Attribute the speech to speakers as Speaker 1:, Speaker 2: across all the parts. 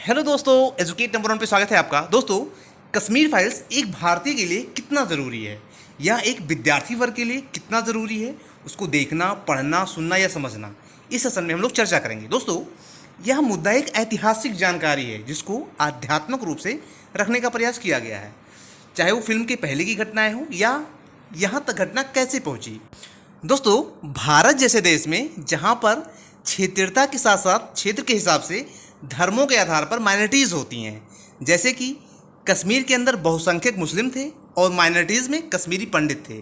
Speaker 1: Hello दोस्तों, educate number 1 पे स्वागत है आपका। दोस्तों, कश्मीर फाइल्स एक भारतीय के लिए कितना ज़रूरी है या एक विद्यार्थी वर्ग के लिए कितना ज़रूरी है, उसको देखना, पढ़ना, सुनना या समझना, इस सेशन में हम लोग चर्चा करेंगे। दोस्तों, यह मुद्दा एक ऐतिहासिक जानकारी है जिसको आध्यात्मिक रूप से रखने का प्रयास किया गया है, चाहे वो फिल्म के पहले की घटनाएं हो या यहाँ तक घटना कैसे पहुँची। दोस्तों, भारत जैसे देश में जहाँ पर क्षेत्रीयता के साथ साथ क्षेत्र के हिसाब से धर्मों के आधार पर माइनॉरिटीज़ होती हैं, जैसे कि कश्मीर के अंदर बहुसंख्यक मुस्लिम थे और माइनॉरिटीज़ में कश्मीरी पंडित थे,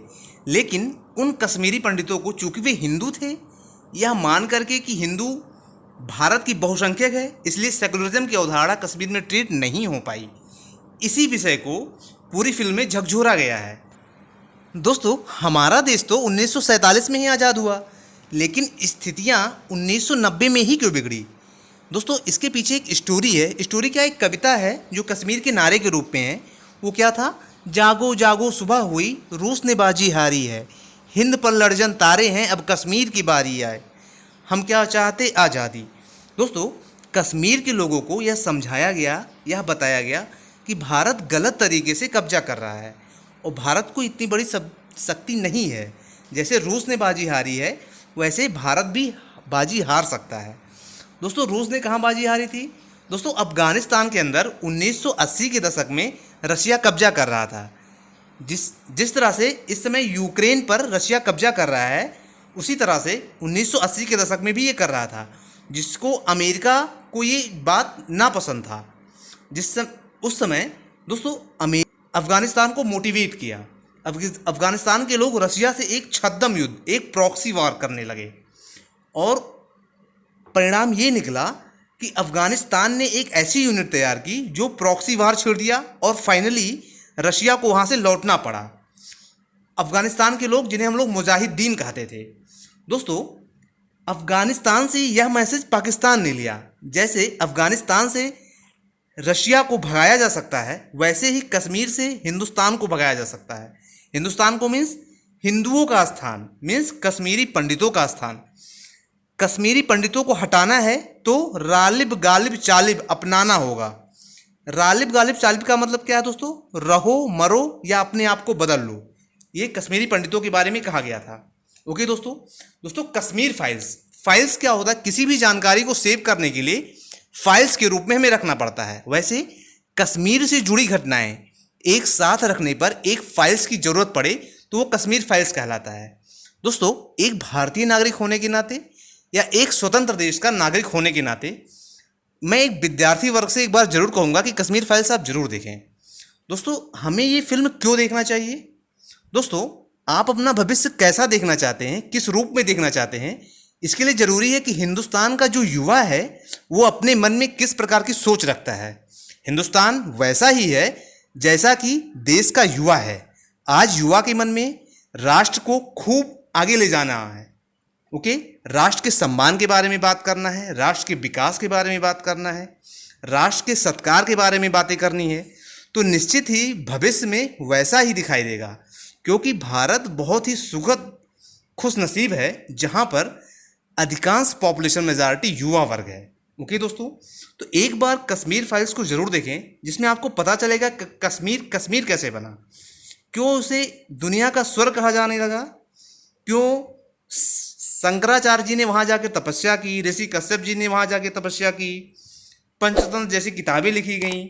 Speaker 1: लेकिन उन कश्मीरी पंडितों को चूंकि वे हिंदू थे, यह मान करके कि हिंदू भारत की बहुसंख्यक है, इसलिए सेकुलरिज्म की अवधारणा कश्मीर में ट्रीट नहीं हो पाई। इसी विषय को पूरी फिल्म में झकझोरा गया है। दोस्तों, हमारा देश तो 1947 में ही आज़ाद हुआ, लेकिन स्थितियाँ 1990 में ही क्यों बिगड़ी। दोस्तों, इसके पीछे एक स्टोरी है। स्टोरी क्या, एक कविता है जो कश्मीर के नारे के रूप में है। वो क्या था, जागो जागो सुबह हुई, रूस ने बाजी हारी है, हिंद पर लड़जन तारे हैं, अब कश्मीर की बारी आए, हम क्या चाहते आज़ादी। दोस्तों, कश्मीर के लोगों को यह समझाया गया, यह बताया गया कि भारत गलत तरीके से कब्जा कर रहा है और भारत को इतनी बड़ी शक्ति नहीं है। जैसे रूस ने बाजी हारी है, वैसे भारत भी बाजी हार सकता है। दोस्तों, रूस ने कहाँ बाजी हारी थी? दोस्तों, अफ़गानिस्तान के अंदर 1980 के दशक में रशिया कब्जा कर रहा था। जिस तरह से इस समय यूक्रेन पर रशिया कब्जा कर रहा है, उसी तरह से 1980 के दशक में भी ये कर रहा था, जिसको अमेरिका को ये बात नापसंद था। उस समय दोस्तों अफ़गानिस्तान को मोटिवेट किया। अफ़गानिस्तान के लोग रशिया से एक छद्म युद्ध, एक प्रॉक्सी वॉर करने लगे और परिणाम ये निकला कि अफ़गानिस्तान ने एक ऐसी यूनिट तैयार की जो प्रॉक्सी वार छेड़ दिया और फाइनली रशिया को वहाँ से लौटना पड़ा। अफ़गानिस्तान के लोग, जिन्हें हम लोग मुजाहिदीन कहते थे। दोस्तों, अफ़गानिस्तान से यह मैसेज पाकिस्तान ने लिया, जैसे अफ़गानिस्तान से रशिया को भगाया जा सकता है, वैसे ही कश्मीर से हिंदुस्तान को भगाया जा सकता है। हिंदुस्तान को मीन्स हिंदुओं का स्थान, मीन्स कश्मीरी पंडितों का स्थान। कश्मीरी पंडितों को हटाना है तो रालिब गालिब चालिब अपनाना होगा। रालिब गालिब चालिब का मतलब क्या है दोस्तों? रहो मरो या अपने आप को बदल लो। ये कश्मीरी पंडितों के बारे में कहा गया था। ओके दोस्तों, कश्मीर फाइल्स क्या होता है? किसी भी जानकारी को सेव करने के लिए फाइल्स के रूप में हमें रखना पड़ता है। वैसे कश्मीर से जुड़ी घटनाएं एक साथ रखने पर एक फाइल्स की जरूरत पड़े तो वो कश्मीर फाइल्स कहलाता है। दोस्तों, एक भारतीय नागरिक होने के नाते या एक स्वतंत्र देश का नागरिक होने के नाते मैं एक विद्यार्थी वर्ग से एक बार जरूर कहूँगा कि कश्मीर फाइल्स आप जरूर देखें। दोस्तों, हमें ये फिल्म क्यों देखना चाहिए? दोस्तों, आप अपना भविष्य कैसा देखना चाहते हैं, किस रूप में देखना चाहते हैं, इसके लिए ज़रूरी है कि हिंदुस्तान का जो युवा है वो अपने मन में किस प्रकार की सोच रखता है। हिंदुस्तान वैसा ही है जैसा कि देश का युवा है। आज युवा के मन में राष्ट्र को खूब आगे ले जाना है। ओके, राष्ट्र के सम्मान के बारे में बात करना है, राष्ट्र के विकास के बारे में बात करना है, राष्ट्र के सत्कार के बारे में बातें करनी है, तो निश्चित ही भविष्य में वैसा ही दिखाई देगा, क्योंकि भारत बहुत ही सुखद खुशनसीब है जहां पर अधिकांश पॉपुलेशन मेजॉरिटी युवा वर्ग है। ओके दोस्तों, तो एक बार कश्मीर फाइल्स को जरूर देखें, जिसमें आपको पता चलेगा कश्मीर कैसे बना, क्यों उसे दुनिया का स्वर्ग कहा जाने लगा, क्यों शंकराचार्य जी ने वहाँ जाके तपस्या की, ऋषि कश्यप जी ने वहाँ जाके तपस्या की, पंचतंत्र जैसी किताबें लिखी गई।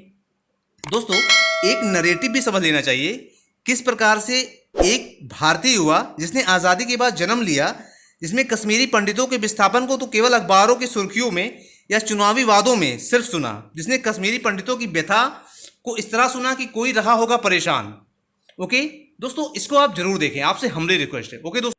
Speaker 1: दोस्तों, एक नरेटिव भी समझ लेना चाहिए, किस प्रकार से एक भारतीय युवा जिसने आज़ादी के बाद जन्म लिया, जिसमें कश्मीरी पंडितों के विस्थापन को तो केवल अखबारों की सुर्खियों में या चुनावी वादों में सिर्फ सुना, जिसने कश्मीरी पंडितों की व्यथा को इस तरह सुना कि कोई रहा होगा परेशान। ओके दोस्तों, इसको आप जरूर देखें, आपसे हमरी रिक्वेस्ट है। ओके दोस्तों।